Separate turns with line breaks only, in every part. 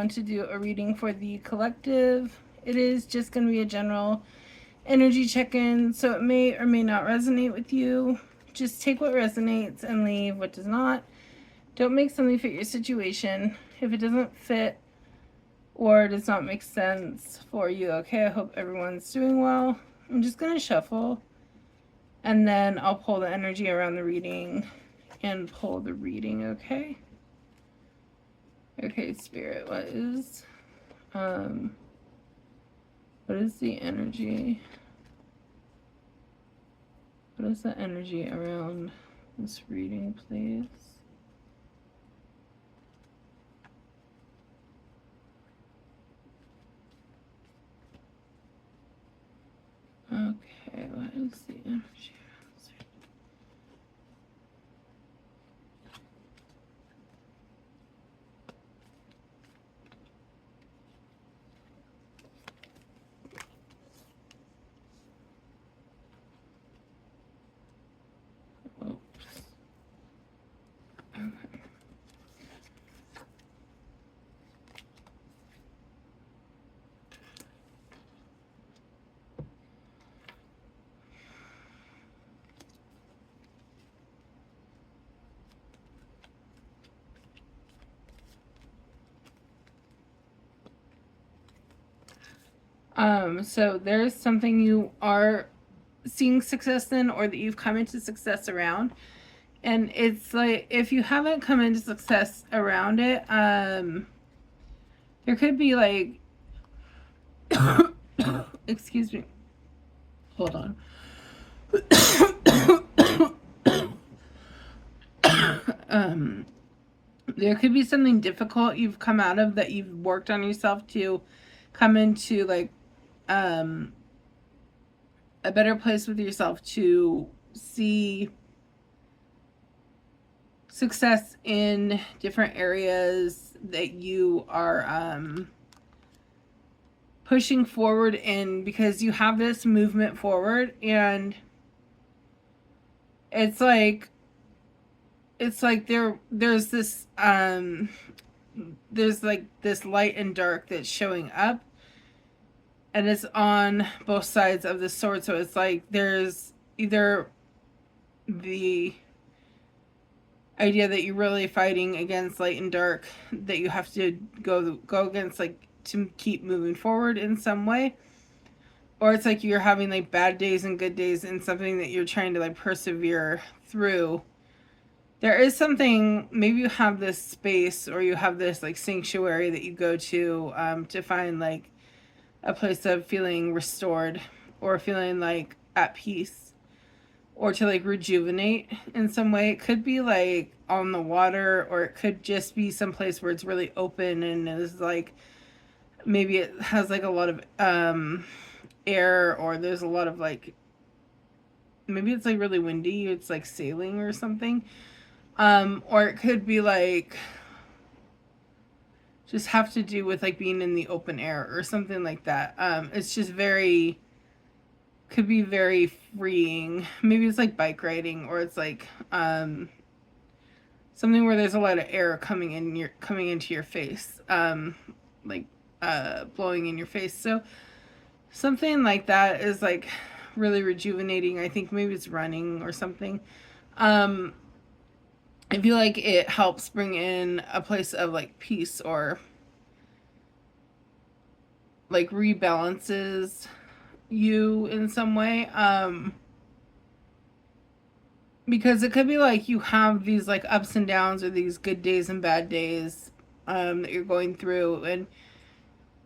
want to do a reading for the collective. It is just going to be a general energy check-in, so it may or may not resonate with you. Just take what resonates and leave what does not. Don't make something fit your situation if it doesn't fit or does not make sense for you. Okay, I hope everyone's doing well. I'm just going to shuffle, and then I'll pull the energy around the reading and pull the reading. Okay, Spirit, what is the energy? What is the energy around this reading, please? Okay, what is the energy? Oops. Okay. So there's something you are seeing success in, or that you've come into success around. And it's like, if you haven't come into success around it, there could be like, excuse me, hold on. There could be something difficult you've come out of that you've worked on yourself to come into like a better place with yourself, to see success in different areas that you are pushing forward in, because you have this movement forward, and it's like there's this there's like this light and dark that's showing up, and it's on both sides of the sword. So it's like there's either the idea that you're really fighting against light and dark, that you have to go against, like, to keep moving forward in some way, or it's like you're having like bad days and good days in something that you're trying to like persevere through. There is something, maybe you have this space, or you have this like sanctuary that you go to find like a place of feeling restored, or feeling like at peace, or to like rejuvenate in some way. It could be like on the water, or it could just be someplace where it's really open and is like, maybe it has like a lot of air, or there's a lot of like, maybe it's like really windy, it's like sailing or something. Or it could be like just have to do with like being in the open air or something like that. It's just very, could be very freeing. Maybe it's like bike riding, or it's like something where there's a lot of air coming into your face, like blowing in your face. So something like that is like really rejuvenating. I think maybe it's running or something. I feel like it helps bring in a place of like peace, or like rebalances you in some way. Because it could be like you have these like ups and downs, or these good days and bad days that you're going through, and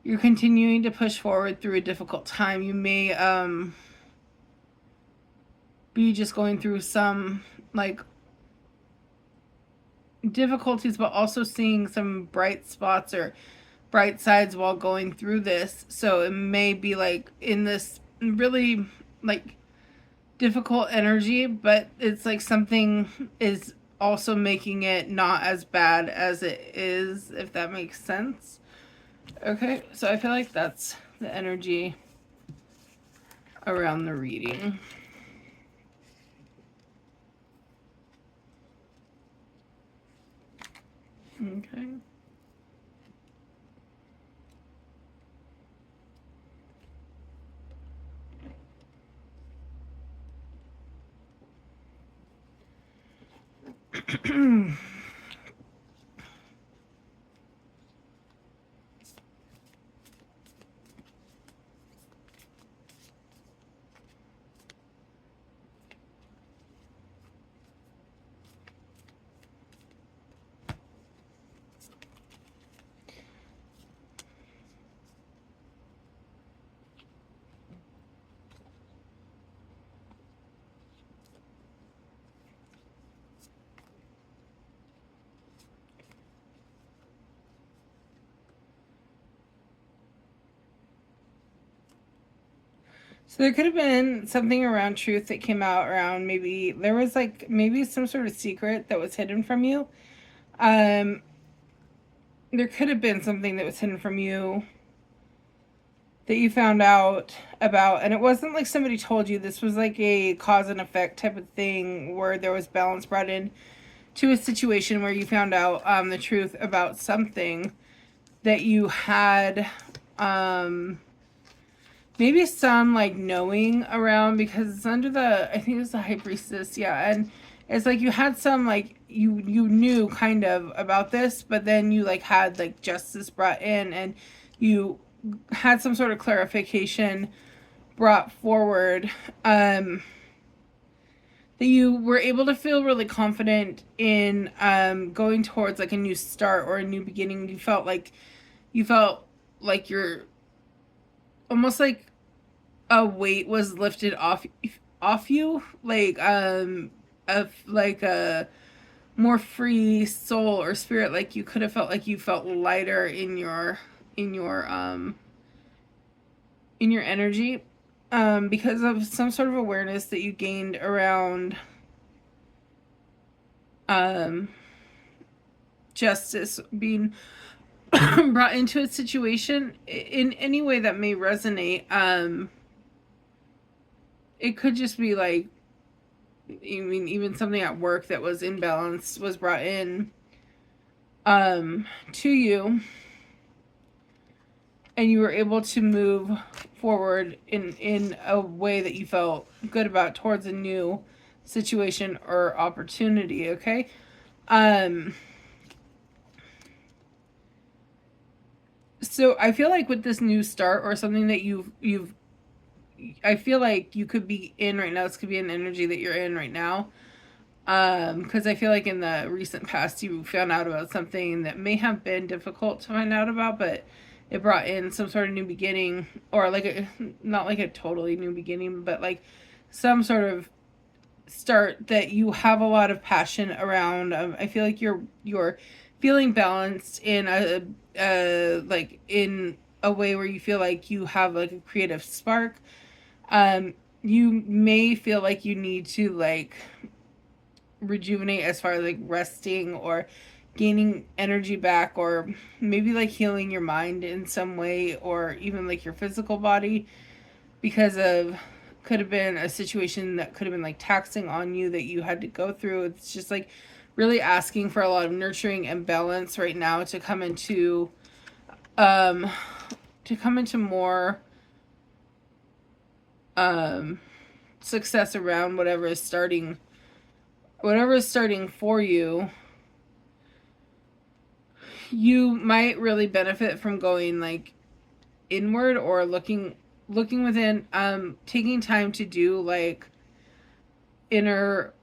you're continuing to push forward through a difficult time. You may be just going through some like difficulties, but also seeing some bright spots or bright sides while going through this. So it may be like in this really like difficult energy, but it's like something is also making it not as bad as it is, if that makes sense. Okay, so I feel like that's the energy around the reading. Okay. So there could have been something around truth that came out around, maybe there was like maybe some sort of secret that was hidden from you. Um there could have been something that was hidden from you that you found out about, and it wasn't like somebody told you. This was like a cause and effect type of thing where there was balance brought in to a situation where you found out the truth about something that you had maybe some like knowing around, because it's under the, I think it's the high priestess, yeah, and it's like you had some like you knew kind of about this, but then you like had like justice brought in, and you had some sort of clarification brought forward, that you were able to feel really confident in going towards like a new start or a new beginning. You felt like you're almost like a weight was lifted off you, like of like a more free soul or spirit, like you could have felt like you felt lighter in your um in your energy, because of some sort of awareness that you gained around um justice being brought into a situation in any way that may resonate. It could just be like, I mean, even something at work that was imbalanced was brought in to you, and you were able to move forward in a way that you felt good about towards a new situation or opportunity. Okay. um so I feel like with this new start or something that you've I feel like you could be in right now, this could be an energy that you're in right now. Because I feel like in the recent past you found out about something that may have been difficult to find out about, but it brought in some sort of new beginning, or like a, not like a totally new beginning, but like some sort of start that you have a lot of passion around. I feel like you're feeling balanced in a like in a way where you feel like you have like a creative spark. You may feel like you need to like rejuvenate as far as like resting or gaining energy back, or maybe like healing your mind in some way, or even like your physical body, because of, could have been a situation that could have been like taxing on you that you had to go through. It's just like really asking for a lot of nurturing and balance right now to come into um more success around whatever is starting for you. You might really benefit from going like inward or looking within, taking time to do like inner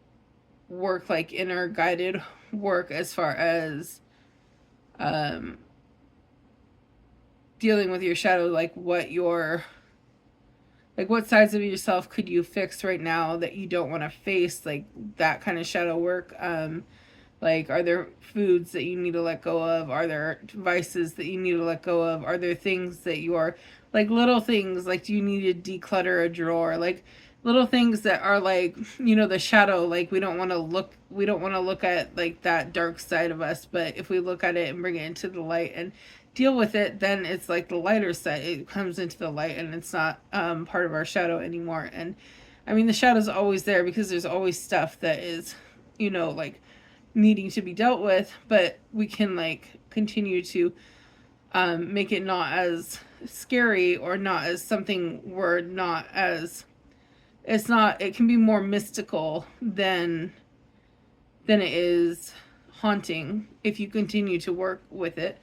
work, like inner guided work, as far as um dealing with your shadow, like what sides of yourself could you fix right now that you don't want to face, like that kind of shadow work. Like, are there foods that you need to let go of? Are there vices that you need to let go of? Are there things that you're like, little things like, do you need to declutter a drawer? Like little things that are like, the shadow, like we don't want to look at like that dark side of us, but if we look at it and bring it into the light and deal with it, then it's like the lighter side, it comes into the light, and it's not part of our shadow anymore. And I mean, the shadow's always there because there's always stuff that is, like needing to be dealt with, but we can like continue to make it not as scary, or not as something we're not as, it can be more mystical than than it is haunting if you continue to work with it.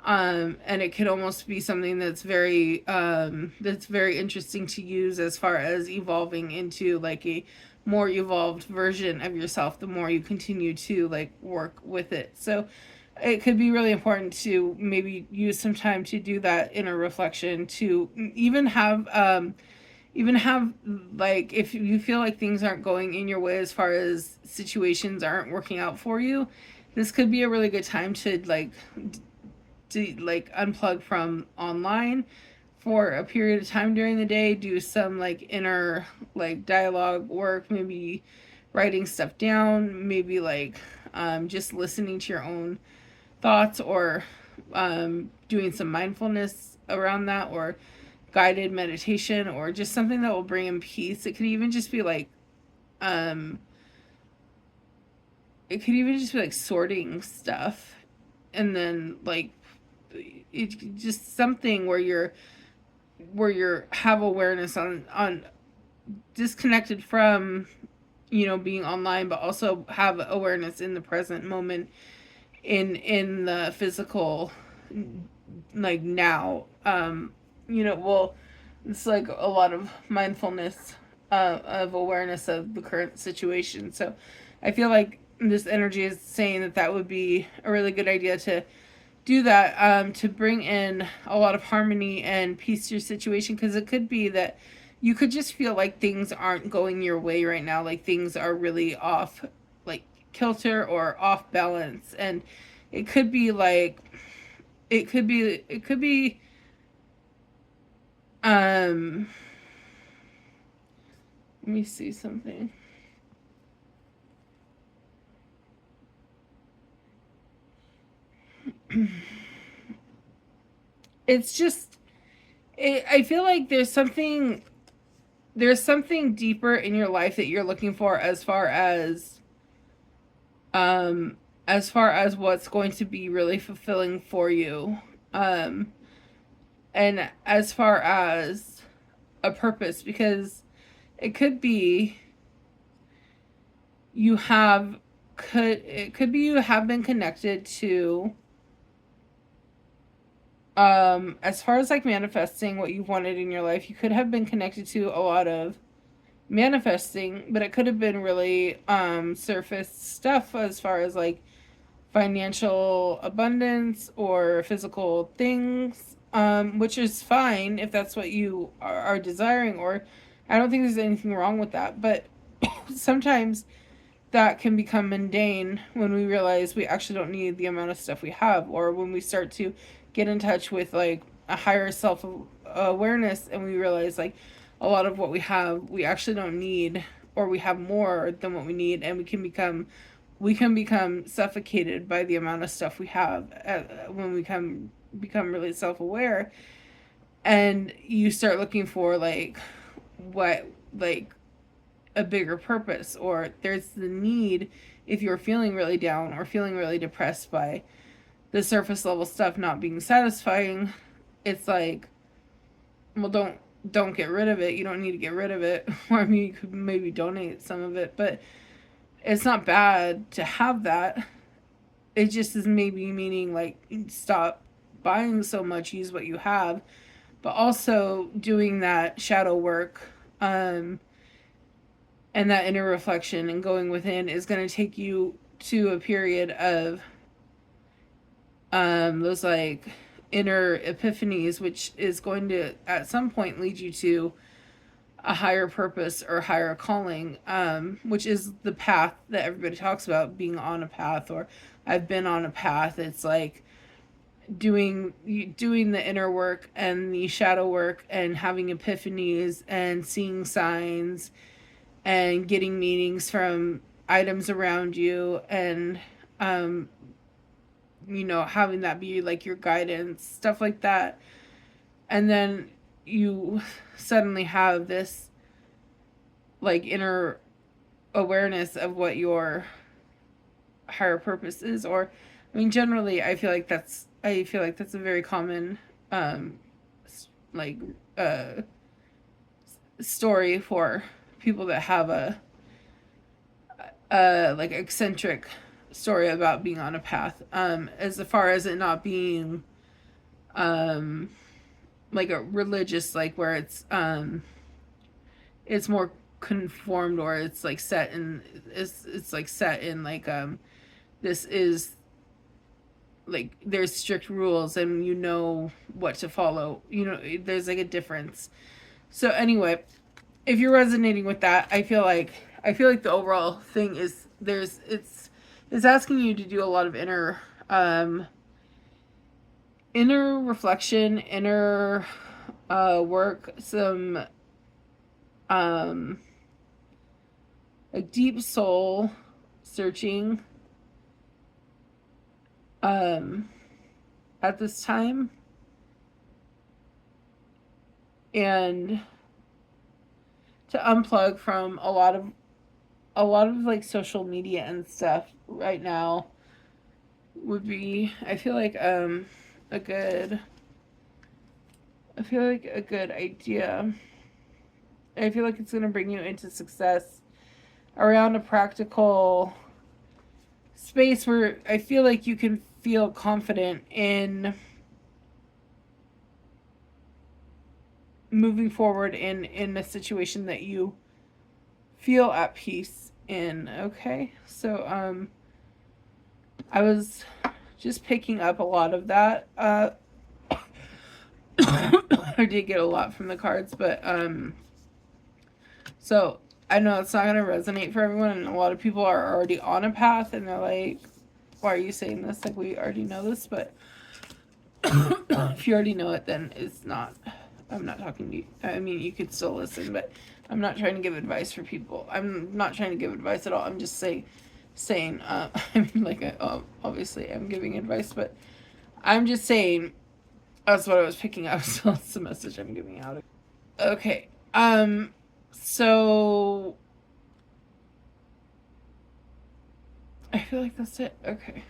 And it could almost be something that's very interesting to use as far as evolving into like a more evolved version of yourself the more you continue to like work with it. So it could be really important to maybe use some time to do that inner reflection, to even have like, if you feel like things aren't going in your way as far as situations aren't working out for you, this could be a really good time to like unplug from online for a period of time during the day, do some like inner like dialogue work, maybe writing stuff down, maybe like just listening to your own thoughts, or doing some mindfulness around that, or guided meditation, or just something that will bring in peace. Um it could even just be like sorting stuff, and then like it's just something where you're have awareness on disconnected from being online, but also have awareness in the present moment, in the physical, like now. Well, it's like a lot of mindfulness, of awareness of the current situation. So I feel like this energy is saying that that would be a really good idea to do that, to bring in a lot of harmony and peace to your situation, because it could be that you could just feel like things aren't going your way right now, like things are really off, like kilter or off balance. And it could be like, it could be um let me see something. It's just, I feel like there's something deeper in your life that you're looking for, um as far as what's going to be really fulfilling for you, um and as far as a purpose, because it could be you have it could be you have been connected to, as far as like manifesting what you wanted in your life, you could have been connected to a lot of manifesting, but it could have been really surface stuff as far as like financial abundance or physical things, which is fine if that's what you are desiring, or I don't think there's anything wrong with that. But sometimes that can become mundane when we realize we actually don't need the amount of stuff we have, or when we start to get in touch with like a higher self awareness, and we realize like a lot of what we have we actually don't need, or we have more than what we need, and we can become suffocated by the amount of stuff we have, when we become really self-aware, and you start looking for like what, like a bigger purpose, or there's the need, if you're feeling really down or feeling really depressed by the surface level stuff not being satisfying. It's like, well, don't get rid of it. You don't need to get rid of it. Or I mean, you could maybe donate some of it, but it's not bad to have that. It just is maybe meaning like, stop buying so much, use what you have, but also doing that shadow work, and that inner reflection and going within is going to take you to a period of those like inner epiphanies, which is going to at some point lead you to a higher purpose or higher calling, which is the path that everybody talks about, being on a path, or I've been on a path. It's like doing the inner work and the shadow work, and having epiphanies and seeing signs, and getting meanings from items around you, and um having that be like your guidance, stuff like that. And then you suddenly have this like inner awareness of what your higher purpose is. Or I mean, generally I feel like that's a very common like uh story for people that have like eccentric story about being on a path. As far as it not being like a religious, like where it's more conformed, or it's like set in, it's like set in like this is like there's strict rules and you know what to follow. You know, there's like a difference. So anyway, if you're resonating with that, I feel like the overall thing is it's asking you to do a lot of inner reflection, inner work, some like deep soul searching at this time, and to unplug from a lot of like social media and stuff right now would be, I feel like a good idea. I feel like it's going to bring you into success around a practical space where I feel like you can feel confident in moving forward in a situation that you feel at peace in. Okay, so I was just picking up a lot of that. I did get a lot from the cards, but so I know it's not going to resonate for everyone, and a lot of people are already on a path and they're like, why are you saying this? Like, we already know this. But if you already know it, then it's not, I'm not talking to you. I mean, you could still listen, but I'm not trying to give advice for people. I'm not trying to give advice at all. I'm just saying I mean, like, obviously I'm giving advice, but I'm just saying that's what I was picking up. So that's the message I'm giving out. Okay. So I feel like that's it. Okay.